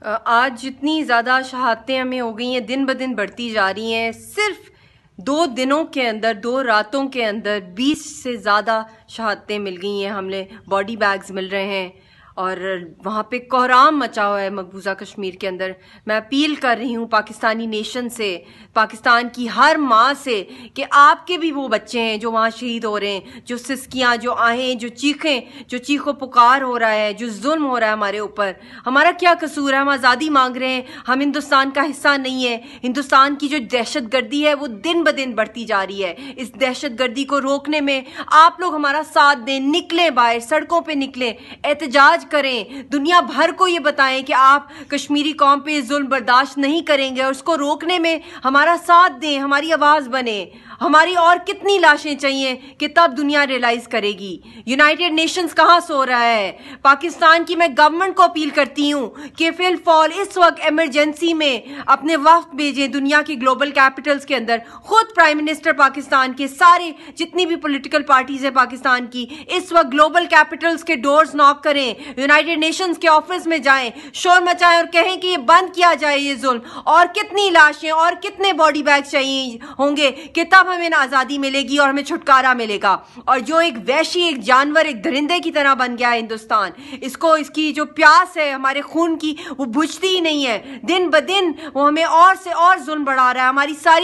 आज जितनी ज़्यादा शहादतें हमें हो गई हैं, दिन ब दिन बढ़ती जा रही हैं। सिर्फ 2 दिनों के अंदर, 2 रातों के अंदर 20 से ज़्यादा शहादतें मिल गई हैं। हमें बॉडी बैग्स मिल रहे हैं और वहाँ पे कोहराम मचा हुआ है मकबूजा कश्मीर के अंदर। मैं अपील कर रही हूँ पाकिस्तानी नेशन से, पाकिस्तान की हर माँ से कि आपके भी वो बच्चे हैं जो वहाँ शहीद हो रहे हैं, जो सिसकियाँ, जो आहें, जो चीखें, जो चीखो पुकार हो रहा है, जो जुल्म हो रहा है हमारे ऊपर। हमारा क्या कसूर है? हम आज़ादी मांग रहे हैं, हम हिंदुस्तान का हिस्सा नहीं है। हिंदुस्तान की जो दहशत गर्दी है वो दिन ब दिन बढ़ती जा रही है। इस दहशत गर्दी को रोकने में आप लोग हमारा साथ दें, निकलें बाहर, सड़कों पर निकलें, एहतजाज करें, दुनिया भर को ये बताएं कि आप कश्मीरी कौम पे जुल्म बर्दाश्त नहीं करेंगे और उसको रोकने में हमारा साथ दें, हमारी आवाज बने। हमारी और कितनी लाशें चाहिए कि तब दुनिया रियलाइज करेगी? यूनाइटेड नेशंस कहां सो रहा है? पाकिस्तान की मैं गवर्नमेंट को अपील करती हूं कि फिलहाल इस वक्त इमरजेंसी में अपने वफ्द भेजें दुनिया की ग्लोबल कैपिटल्स के अंदर। खुद प्राइम मिनिस्टर पाकिस्तान के, सारे जितनी भी पॉलिटिकल पार्टीज है पाकिस्तान की, इस वक्त ग्लोबल कैपिटल्स के डोर्स नॉक करें, यूनाइटेड नेशंस के ऑफिस में जाएं, शोर मचाएं और कहें कि ये बंद किया जाए ये जुल्म। और कितनी लाशें और कितने बॉडी बैग चाहिए होंगे कि तब हमें ना आजादी मिलेगी और हमें छुटकारा मिलेगा। और जो एक वैशी, एक जानवर, एक दरिंदे की तरह बन गया है हिंदुस्तान, इसको, इसकी जो प्यास है हमारे खून की, वो बुझती ही नहीं है। दिन ब दिन वो हमें और से और जुल्म बढ़ा रहा है। हमारी सारी